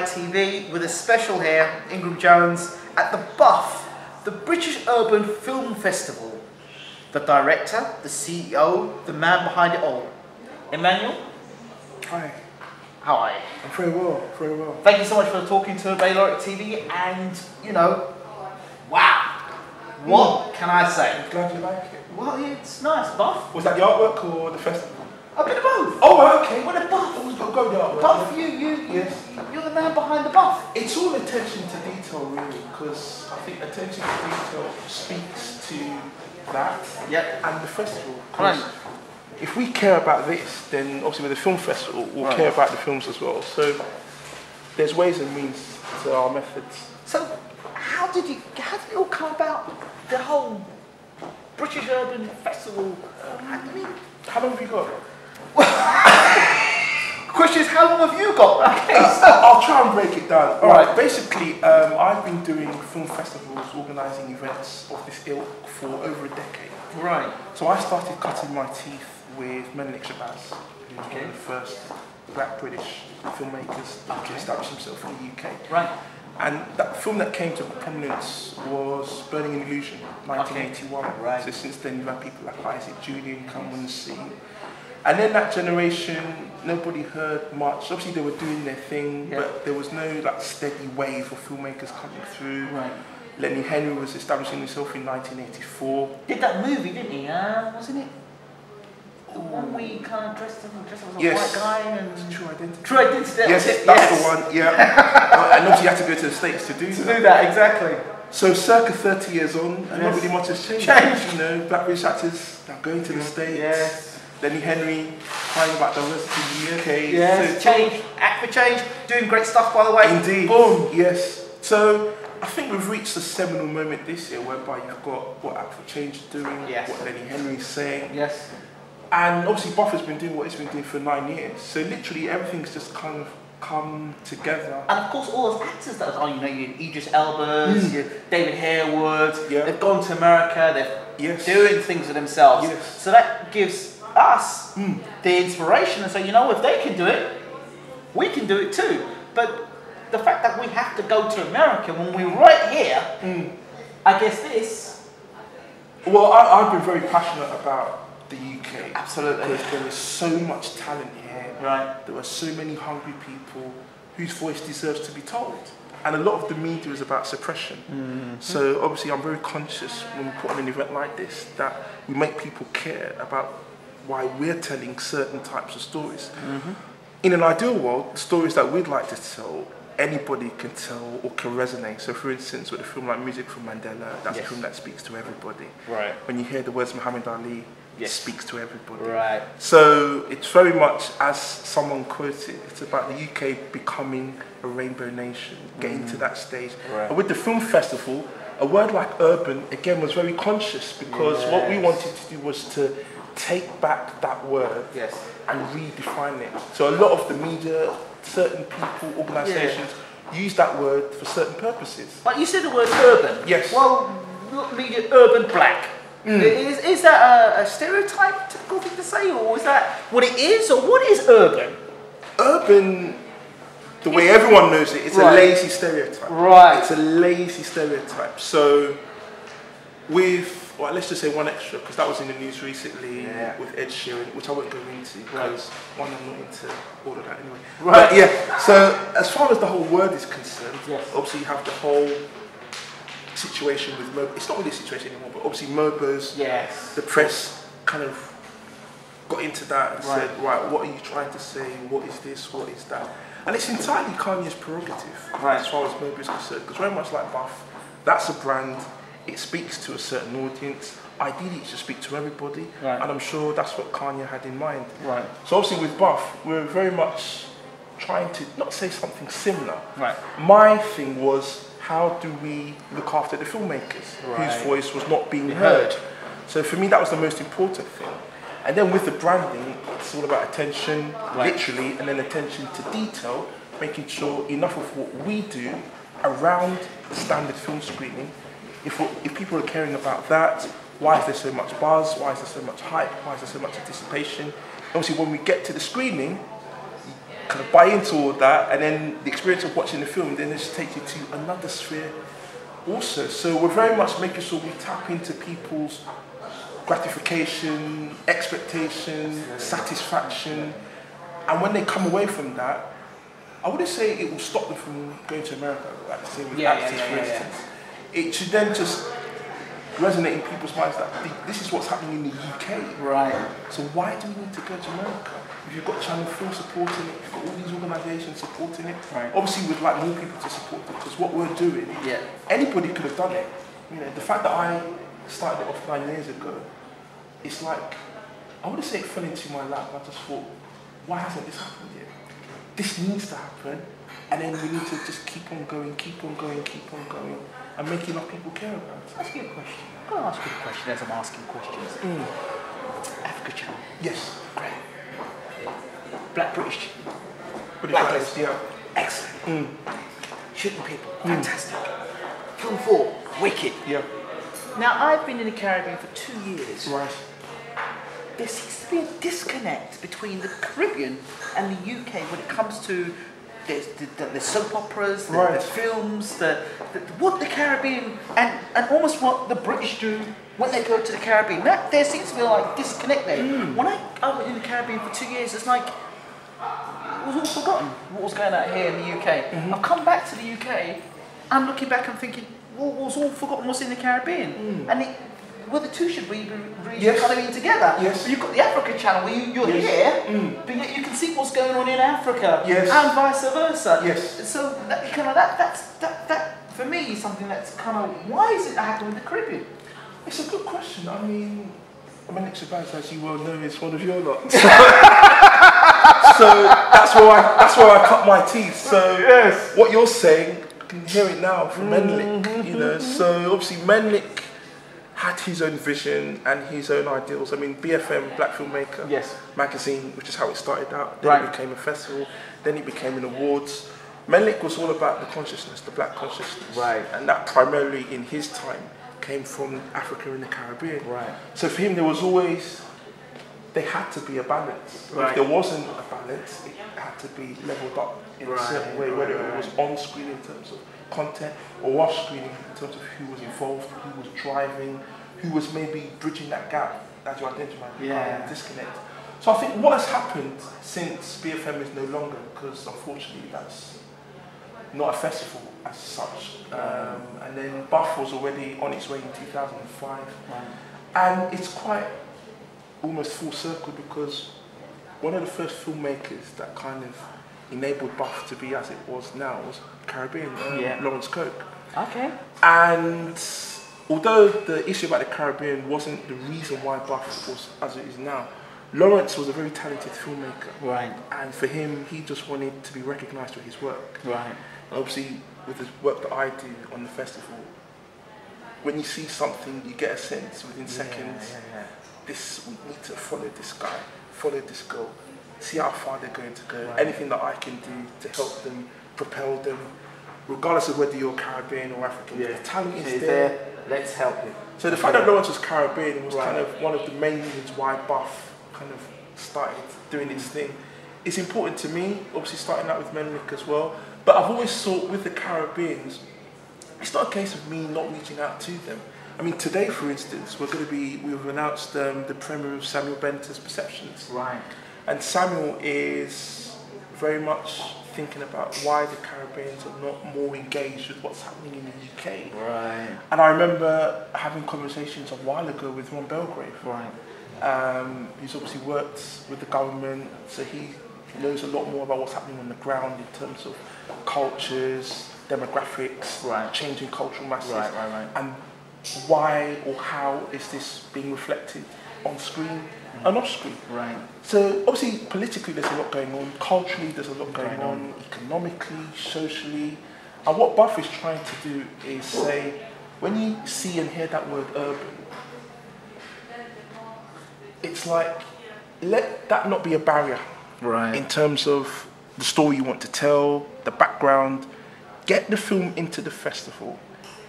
TV with a special here, Ingram Jones, at the BUFF, the British Urban Film Festival. The director, the CEO, the man behind it all. Emmanuel? Hi. How are you? I'm very well, very well. Thank you so much for talking to BWTM TV, and, you know, wow. What can I say? I'm glad you like it. Well, it's nice, BUFF. Was that the artwork or the festival? A bit of both. Oh, right, okay. What a BUFF. I'll go with the artwork. BUFF, Yes. you're the man behind the BUFF. It's all attention to detail, really, because I think attention to detail speaks to that. Yep. And the festival. Right. If we care about this, then obviously with the film festival, we'll care about the films as well. So there's ways and means to our methods. So how did it all come about? The whole British Urban Festival. How long have you got? Question is, how long have you got? Okay, I'll try and break it down. All right. Basically, I've been doing film festivals, organising events of this ilk for over a decade. Right. So I started cutting my teeth with Emmanuel Anyiam-Osigwe, who's one of the first black British filmmakers to establish himself in the UK. Right. And that film that came to prominence was Burning an Illusion, 1981. Right. So since then you've had people like Isaac Jr. come on the scene. And then that generation, nobody heard much. Obviously they were doing their thing, but there was no like steady wave of filmmakers coming through. Right. Lenny Henry was establishing himself in 1984. Did that movie, didn't he? Wasn't it? The one where he kind of dressed as a white guy and... True Identity. True Identity, that's the one, yeah. And obviously you had to go to the States to do that. Exactly. So circa 30 years on, and not really much has changed. You know, black British actors now going to the States. Yes. Lenny Henry crying about diversity in the UK. Yes, so change, act for change, doing great stuff by the way. Indeed. Boom. Yes. So I think we've reached a seminal moment this year whereby you've got what Act for Change is doing, what Lenny Henry is saying. Yes. And obviously BUFF has been doing what it's been doing for 9 years. So literally everything's just kind of come together. And of course all those actors that are, you know, your Idris Elbas, your David Harewood, they've gone to America, they're doing things for themselves. Yes. So that gives us the inspiration and say, you know, if they can do it, we can do it too. But the fact that we have to go to America when we're right here, I guess this... Well, I've been very passionate about the UK. Absolutely. Because there is so much talent here. Right. There are so many hungry people whose voice deserves to be told. And a lot of the media is about suppression. So obviously I'm very conscious when we put on an event like this that we make people care about why we're telling certain types of stories. In an ideal world, the stories that we'd like to tell, anybody can tell or can resonate. So for instance, with a film like Music from Mandela, that's a film that speaks to everybody. Right. When you hear the words Muhammad Ali, it speaks to everybody. Right. So it's very much, as someone quoted, it's about the UK becoming a rainbow nation, getting to that stage. Right. And with the film festival, a word like urban, again, was very conscious because what we wanted to do was to take back that word and redefine it. So a lot of the media, certain people, organisations use that word for certain purposes. But you said the word urban. Yes. Well, media urban black. Is that a stereotype, typical thing to say, or is that what it is, or what is urban? Urban, the way everyone knows it, it's a lazy stereotype. Right. It's a lazy stereotype. So with, well, let's just say one extra, because that was in the news recently with Ed Sheeran, which I won't go into, because one, I'm not into all of that anyway. Right. But so as far as the whole word is concerned, obviously you have the whole situation with Mobo. It's not really a situation anymore, but obviously Mobo's, the press kind of got into that and said, right, what are you trying to say? What is this? What is that? And it's entirely Kanye's prerogative as far as Mobo is concerned, because very much like BUFF, that's a brand. It speaks to a certain audience. Ideally, it should speak to everybody, and I'm sure that's what Kanye had in mind. Right. So obviously with BUFF, we're very much trying to not say something similar. Right. My thing was, how do we look after the filmmakers whose voice was not being heard? So for me, that was the most important thing. And then with the branding, it's all about attention, literally, and then attention to detail, making sure enough of what we do around the standard film screening, if people are caring about that, why is there so much buzz? Why is there so much hype? Why is there so much anticipation? Obviously, when we get to the screening, you kind of buy into all that, and then the experience of watching the film then just takes you to another sphere also. So we're very much making sure we tap into people's gratification, expectation, satisfaction, and when they come away from that, I wouldn't say it will stop them from going to America, like say with actors, for instance. It should then just resonate in people's minds that this is what's happening in the UK. Right. So why do we need to go to America? If you've got Channel 4 supporting it, you've got all these organisations supporting it, obviously we'd like more people to support it, because what we're doing, anybody could have done it. You know, the fact that I started it off 9 years ago, it's like, I wouldn't say it fell into my lap, I just thought, why hasn't this happened yet? This needs to happen, and then we need to just keep on going, and make enough people care about it. Ask you a question. I'm going to ask you a question as I'm asking questions. Africa Channel. Yes. Great. Black British. Blacklist, yeah. Excellent. Shooting people. Fantastic. Film 4. Wicked. Yeah. Now, I've been in the Caribbean for 2 years. Right. There seems to be a disconnect between the Caribbean and the UK when it comes to the soap operas, the films, what the Caribbean and almost what the British do when they go to the Caribbean. There seems to be like disconnect there. When I was in the Caribbean for 2 years, it's like it was all forgotten what was going on here in the UK. I've come back to the UK, I'm looking back and thinking, what was all forgotten what's in the Caribbean? And well, the two should be kind of together. Yes. So you've got the Africa Channel where you're here, but yet you can see what's going on in Africa, yes, and vice versa. Yes. So that for me is something that's kind of, why is it happening with the Caribbean? It's a good question. I mean, Emmanuel Anyiam-Osigwe, as you well know, is one of your lot. So that's where I cut my teeth. So what you're saying, you can hear it now from Menlik. You know, so obviously Menlik had his own vision and his own ideals. I mean, BFM, Black Filmmaker magazine, which is how it started out. Then it became a festival. Then it became an awards. Menlik was all about the consciousness, the black consciousness. And that primarily in his time came from Africa and the Caribbean. So for him, there was always, there had to be a balance. If there wasn't a balance, it had to be leveled up in a certain way, whether it was on screen in terms of content or off screen in terms of who was involved, who was driving, who was maybe bridging that gap as you identified, the disconnect. So I think what has happened since BFM is no longer, because unfortunately that's not a festival as such, and then Buff was already on its way in 2005, and it's quite almost full circle, because one of the first filmmakers that kind of enabled Buff to be as it was now was Caribbean, Lawrence Coke. And although the issue about the Caribbean wasn't the reason why Buff was as it is now, Lawrence was a very talented filmmaker. And for him, he just wanted to be recognised for his work. And obviously, with the work that I do on the festival, when you see something, you get a sense within seconds. This, we need to follow this guy, follow this girl, see how far they're going to go. Anything that I can do to help them, propel them, regardless of whether you're Caribbean or African. The talent is there. Let's help you. So the fact that Lawrence was Caribbean was kind of one of the main reasons why Buff kind of started doing its thing. It's important to me, obviously starting out with Menlik as well, but I've always thought with the Caribbeans, it's not a case of me not reaching out to them. I mean, today, for instance, we've announced the premiere of Samuel Benter's Perceptions. And Samuel is very much thinking about why the Caribbeans are not more engaged with what's happening in the UK. And I remember having conversations a while ago with Ron Belgrave. He's obviously worked with the government, so he knows a lot more about what's happening on the ground in terms of cultures, demographics, changing cultural masses, and why or how is this being reflected on screen and off screen. So obviously politically there's a lot going on, culturally there's a lot going on, economically, socially, and what Buff is trying to do is say, when you see and hear that word urban, it's like, let that not be a barrier in terms of the story you want to tell, the background. get the film into the festival,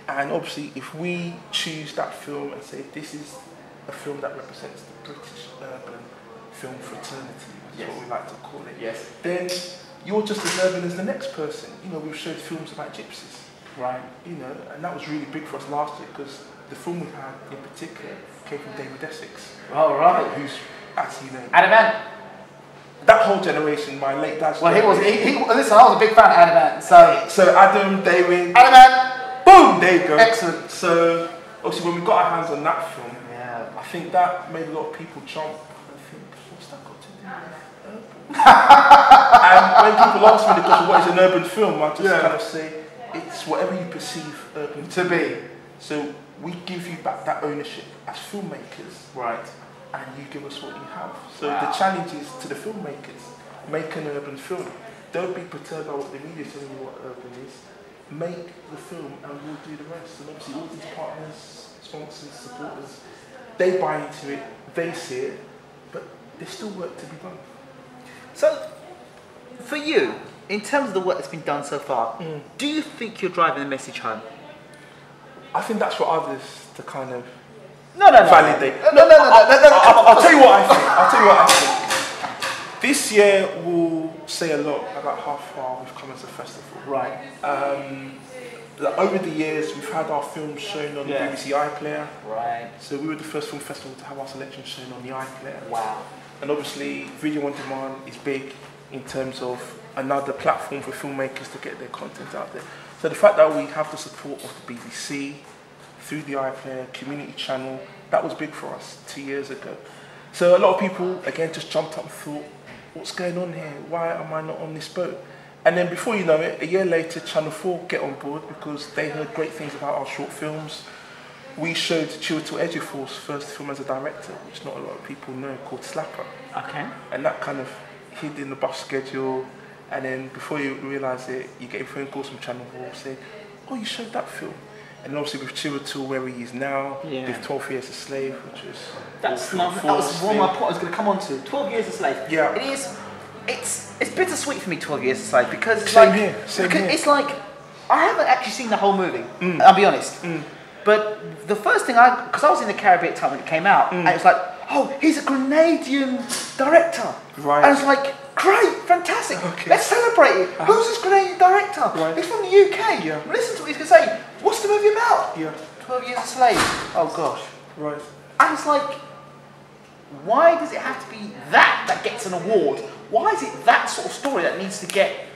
and obviously if we choose that film and say this is a film that represents the British urban film fraternity, that's what we like to call it, then you're just as urban as the next person. You know, we've showed films about gypsies. Right. You know, and that was really big for us last year because the film we had in particular came from David Essex. Oh, right. Who's, as you know, Adam. That whole generation, my late dad's Well, listen, I was a big fan of Adam. So Adam, David. Adam. Boom! There you go. Excellent. So, obviously, when we got our hands on that film, I think that made a lot of people jump and think, what's that got to do with urban? And when people ask me the question, what is an urban film, I just kind of say, it's whatever you perceive urban to be. So we give you back that ownership as filmmakers, right? And you give us what you have. So the challenge is to the filmmakers: make an urban film. Don't be perturbed by what the media is telling you what urban is. Make the film, and we'll do the rest. And obviously, all these partners, sponsors, supporters, they buy into it, they see it, but there's still work to be done. So, for you, in terms of the work that's been done so far, do you think you're driving the message home? I think that's for others to kind of validate. No. I'll tell you what I think. This year will say a lot about how far we've come as a festival. Right. Over the years, we've had our films shown on the BBC iPlayer. Right. So we were the first film festival to have our selection shown on the iPlayer. Wow. And obviously, Video on Demand is big in terms of another platform for filmmakers to get their content out there. So the fact that we have the support of the BBC, through the iPlayer, community channel, that was big for us 2 years ago. So a lot of people, again, just jumped up and thought, what's going on here? Why am I not on this boat? And then before you know it, a year later, Channel 4 get on board because they heard great things about our short films. We showed Chiwetel Ejiofor's first film as a director, which not a lot of people know, called Slapper. Okay. And that kind of hid in the bus schedule. And then before you realise it, you get phone calls from Channel 4 saying, oh, you showed that film. And obviously with Chiwetel, where he is now, with 12 Years a Slave, which was... that was one of my points I was going to come on to. 12 Years a Slave. Yeah. It is... It's bittersweet for me, 12 Years a Slave, because it's Same like... here. It's like... I haven't actually seen the whole movie, I'll be honest. But the first thing because I was in the Caribbean time when it came out, and it was like, oh, he's a Grenadian director. Right. And it's like, great, fantastic, let's celebrate it. Who's this Grenadian director? Right. He's from the UK. Yeah. Listen to what he's going to say. What's the movie about? Yeah. 12 Years a Slave. Oh gosh. Right. And it's like, why does it have to be that gets an award? Why is it that sort of story that needs to get,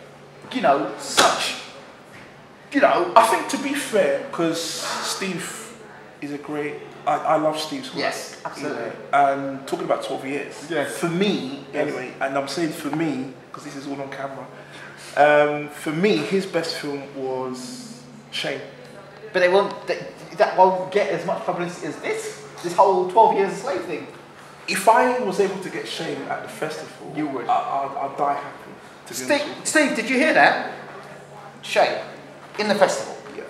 such, I think to be fair, because Steve is a great, I love Steve's work. Yes, absolutely. And talking about 12 years. Yes. For me, anyway, and I'm saying for me, because this is all on camera, for me, his best film was Shame. But that won't get as much publicity as this whole 12 Years a Slave thing. If I was able to get Shame at the festival, you would. I'd die happy. Steve, did you hear that? Shame in the festival. Yeah.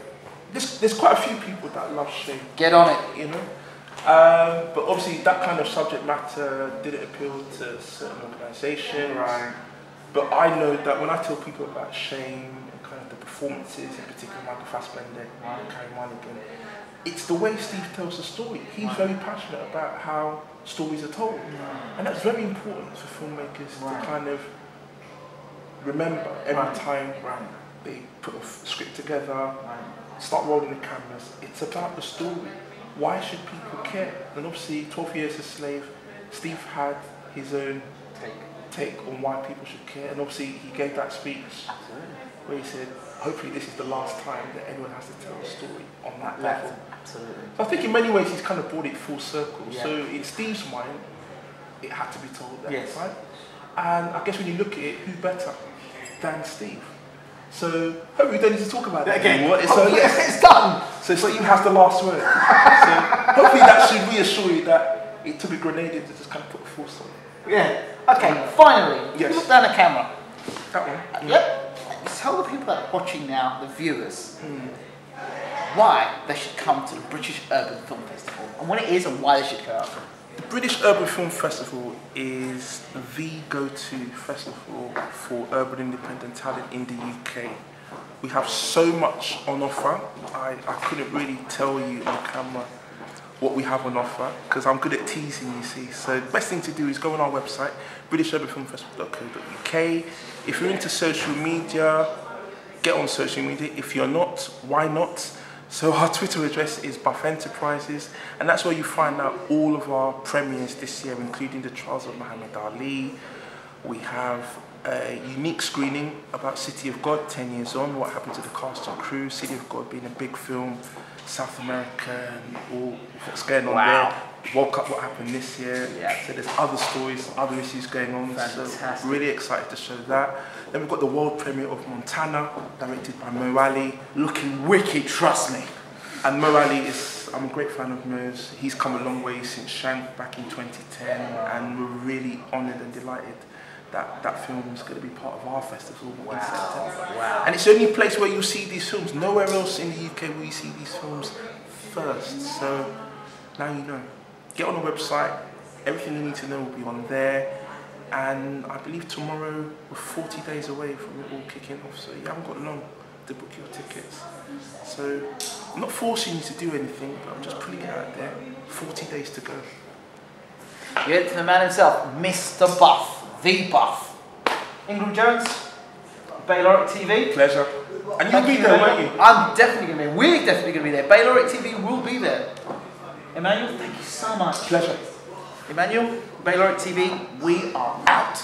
There's quite a few people that love Shame. Get on it. But obviously that kind of subject matter didn't appeal to certain organisations. Right. But I know that when I tell people about Shame and kind of the performances, in particular Michael Fassbender and Carey Mulligan, it's the way Steve tells the story. He's very passionate about how stories are told. And that's very important for filmmakers to kind of remember every time they put a script together, start rolling the cameras. It's about the story. Why should people care? And obviously 12 Years a Slave, Steve had his own take on why people should care. And obviously he gave that speech where he said, hopefully this is the last time that anyone has to tell a story on that level. Absolutely. So I think in many ways he's kind of brought it full circle. Yeah. So in Steve's mind, it had to be told that, yes. right? And I guess when you look at it, who better than Steve? So hopefully we don't need to talk about that anymore. So it's done. So Steve has the last word. So hopefully that should reassure you that it took a Grenadian to just kind of put a force on it. Yeah. Okay, finally, yes. look down the camera. That one. Yep. Tell the people that are watching now, the viewers, why they should come to the British Urban Film Festival and what it is and why they should go out. The British Urban Film Festival is the go-to festival for urban independent talent in the UK. We have so much on offer. I couldn't really tell you on camera what we have on offer because I'm good at teasing, you see. So the best thing to do is go on our website, britishurbanfilmfestival.co.uk. If you're into social media, get on social media. If you're not, why not? So our Twitter address is Buff Enterprises, and that's where you find out all of our premieres this year, including the Trials of Muhammad Ali. We have a unique screening about City of God, 10 years on, what happened to the cast and crew, City of God being a big film, South America and all what's going on there. World Cup, what happened this year. So there's other stories, other issues going on. Fantastic. So really excited to show that. Then we've got the world premiere of Montana, directed by Mo Ali. Looking wicked, trust me. And Mo Ali I'm a great fan of Mo's. He's come a long way since Shank back in 2010, and we're really honoured and delighted that film is going to be part of our festival in September. Wow. And it's the only place where you'll see these films. Nowhere else in the UK will you see these films first. So now you know. Get on the website. Everything you need to know will be on there. And I believe tomorrow we're 40 days away from it all kicking off. So you haven't got long to book your tickets. So I'm not forcing you to do anything, but I'm just putting it out there. 40 days to go. You get to the man himself, Mr. Buff. The Buff. Ingram Jones, Bayloric TV. Pleasure. And you'll be there, won't you? I'm definitely going to be there. We're definitely going to be there. Bayloric TV will be there. Emmanuel, thank you so much. Pleasure. Emmanuel, Bayloric TV, we are out.